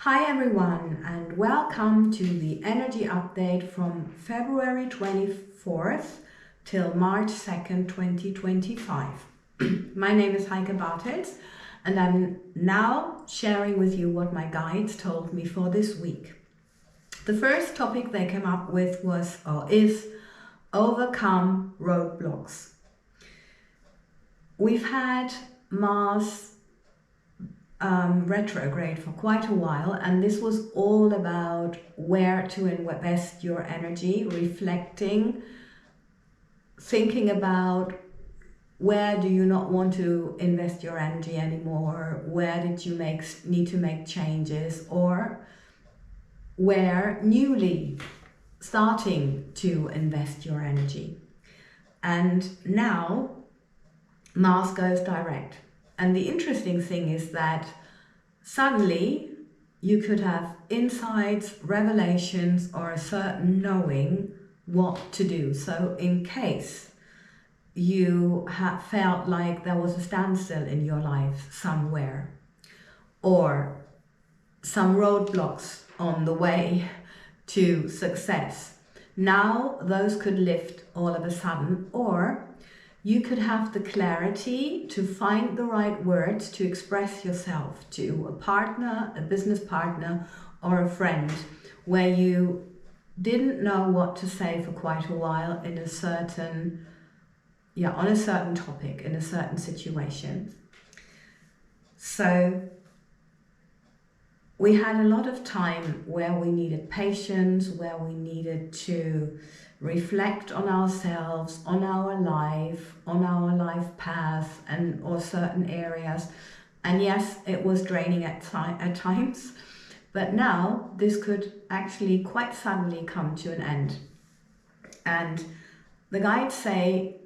Hi everyone, and welcome to the energy update from February 24th till March 2nd, 2025. My name is Heike and I'm now sharing with you what my guides told me for this week. The first topic they came up with is overcome roadblocks. We've had Mars retrograde for quite a while, and this was all about where to invest your energy, reflecting, thinking about where do you not want to invest your energy anymore, where did you need to make changes, or where newly starting to invest your energy. And now Mars goes direct. And the interesting thing is that suddenly you could have insights, revelations, or a certain knowing what to do. So in case you have felt like there was a standstill in your life somewhere, or some roadblocks on the way to success, now those could lift all of a sudden, or you could have the clarity to find the right words to express yourself to a partner, a business partner, or a friend where you didn't know what to say for quite a while on a certain topic, in a certain situation. So we had a lot of time where we needed patience, where we needed to reflect on ourselves, on our life path, or certain areas. And yes, it was draining at times, but now this could actually quite suddenly come to an end. And the guides say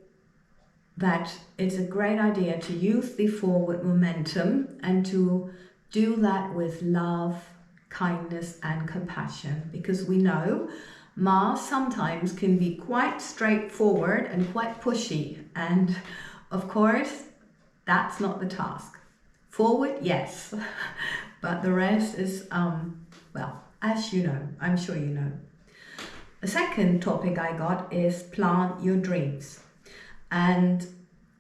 that it's a great idea to use the forward momentum and to do that with love, kindness, and compassion, because we know Mars sometimes can be quite straightforward and quite pushy, and of course that's not the task. Forward, yes, but the rest is, as you know, I'm sure you know. The second topic I got is plant your dreams. And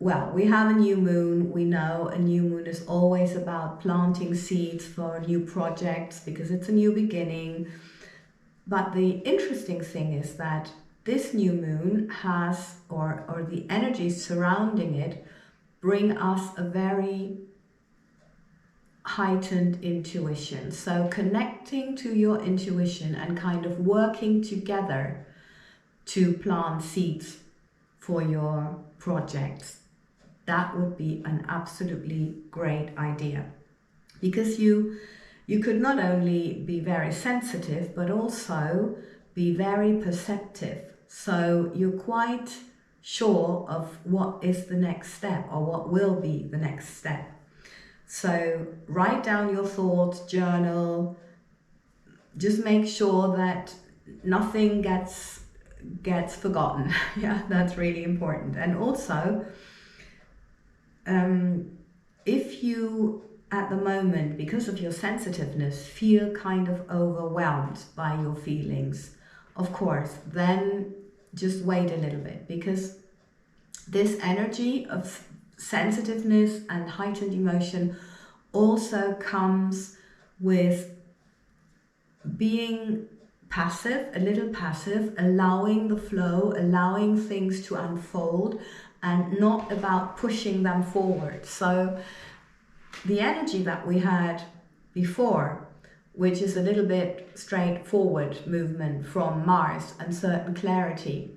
well, we have a new moon. We know a new moon is always about planting seeds for new projects because it's a new beginning. But the interesting thing is that this new moon has, or the energies surrounding it, bring us a very heightened intuition. So connecting to your intuition and kind of working together to plant seeds for your projects, that would be an absolutely great idea, because you could not only be very sensitive, but also be very perceptive. So you're quite sure of what is the next step, or what will be the next step. So write down your thoughts, journal, just make sure that nothing gets forgotten. Yeah, that's really important. And also, if you at the moment, because of your sensitiveness, feel kind of overwhelmed by your feelings, of course, then just wait a little bit, because this energy of sensitiveness and heightened emotion also comes with being passive, a little passive, allowing the flow, allowing things to unfold, and not about pushing them forward. So the energy that we had before, which is a little bit straightforward movement from Mars and certain clarity,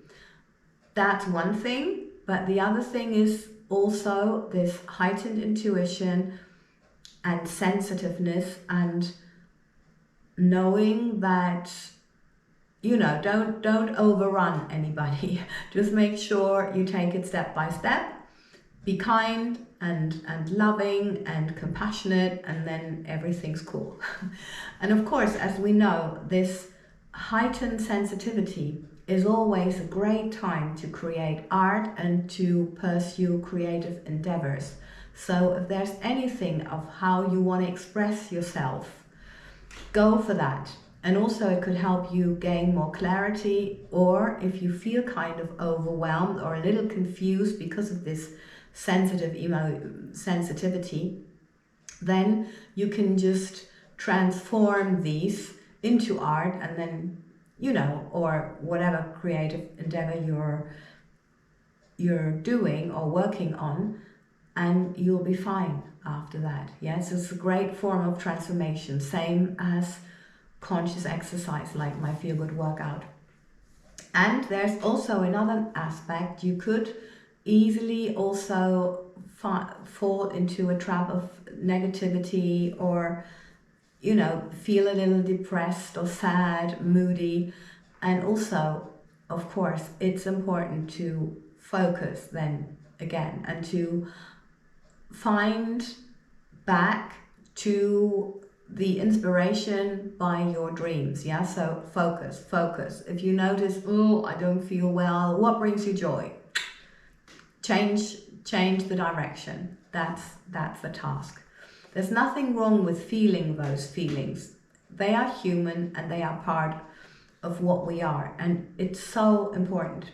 that's one thing. But the other thing is also this heightened intuition and sensitiveness, and knowing that, don't overrun anybody. Just make sure you take it step by step. Be kind and loving and compassionate, and then everything's cool. And of course, as we know, this heightened sensitivity is always a great time to create art and to pursue creative endeavors. So if there's anything of how you want to express yourself, go for that. And also it could help you gain more clarity, or if you feel kind of overwhelmed or a little confused because of this sensitivity, then you can just transform these into art, and then, you know, or whatever creative endeavor you're doing or working on, and you'll be fine after that. Yes, it's a great form of transformation, same as conscious exercise like my feel good workout. And there's also another aspect. You could easily also fall into a trap of negativity, or, you know, feel a little depressed or sad, moody. And also, of course, it's important to focus then again and to find back to the inspiration by your dreams. Yeah, so focus. If you notice, oh, I don't feel well, what brings you joy? Change the direction. That's the task. There's nothing wrong with feeling those feelings. They are human and they are part of what we are, and it's so important.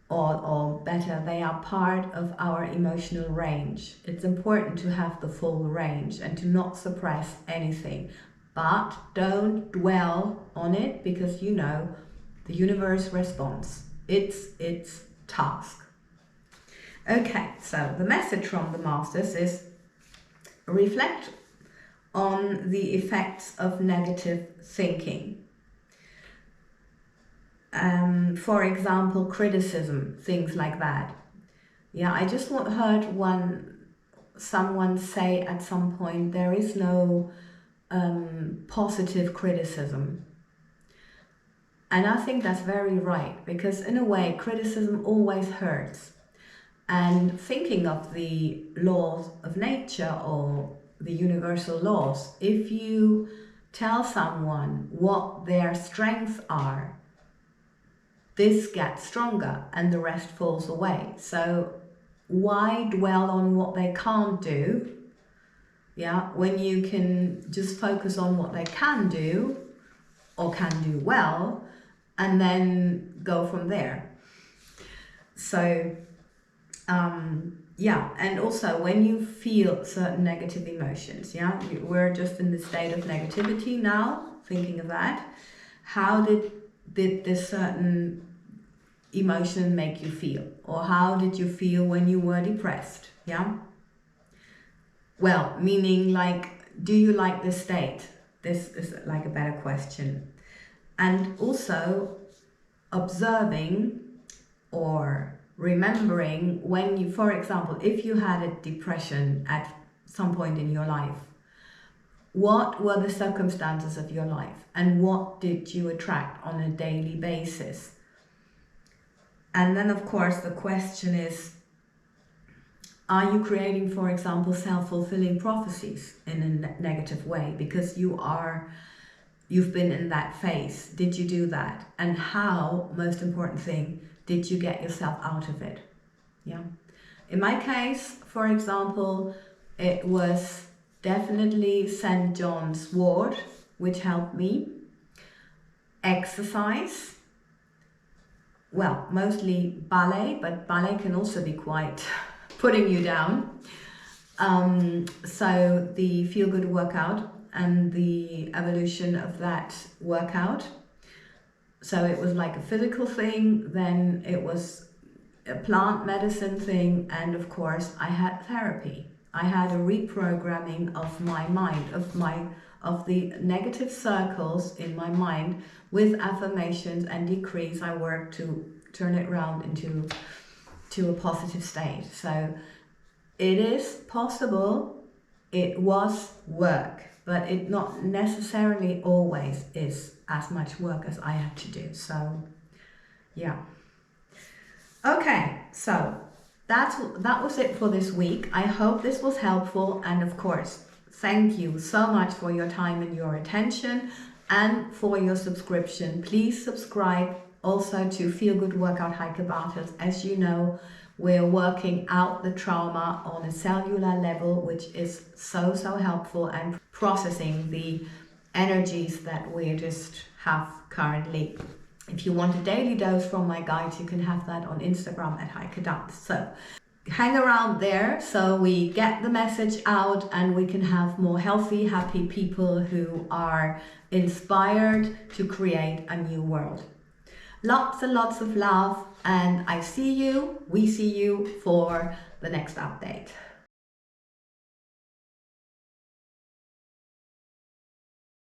Or better, they are part of our emotional range. It's important to have the full range and to not suppress anything, but don't dwell on it, because, you know, the universe responds. It's its task. Okay, so the message from the masters is: reflect on the effects of negative thinking. For example, criticism, things like that. Yeah, I just heard someone say at some point, there is no positive criticism. And I think that's very right, because in a way, criticism always hurts. And thinking of the laws of nature or the universal laws, if you tell someone what their strengths are, this gets stronger and the rest falls away. So why dwell on what they can't do? Yeah, when you can just focus on what they can do or can do well, and then go from there. So yeah, and also when you feel certain negative emotions, yeah, we're just in the state of negativity now, thinking of that. How did this certain emotion make you feel? Or how did you feel when you were depressed? Yeah. Well, meaning, like, do you like this state? This is like a better question. And also observing or remembering when you, for example, if you had a depression at some point in your life, what were the circumstances of your life and what did you attract on a daily basis? And then, of course, the question is, are you creating, for example, self-fulfilling prophecies in a negative way because you've been in that phase? Did you do that? And how, most important thing, did you get yourself out of it? Yeah. In my case, for example, it was definitely St. John's wort, which helped me. Exercise. Well, mostly ballet, but ballet can also be quite putting you down. So the feel-good workout and the evolution of that workout. So it was like a physical thing, then it was a plant medicine thing, and of course I had therapy. I had a reprogramming of my mind, of the negative circles in my mind with affirmations and decrees. I worked to turn it around into a positive state. So it is possible. It was work, but it not necessarily always is as much work as I had to do. So yeah. Okay, so that was it for this week. I hope this was helpful, and of course, thank you so much for your time and your attention and for your subscription. Please subscribe also to Feel Good Workout Heike Bartels. As you know, We're working out the trauma on a cellular level, which is so helpful, and processing the energies that we just have currently. If you want a daily dose from my guides, you can have that on Instagram at Heike Dance. So hang around there so we get the message out and we can have more healthy, happy people who are inspired to create a new world. Lots and lots of love, and we see you for the next update.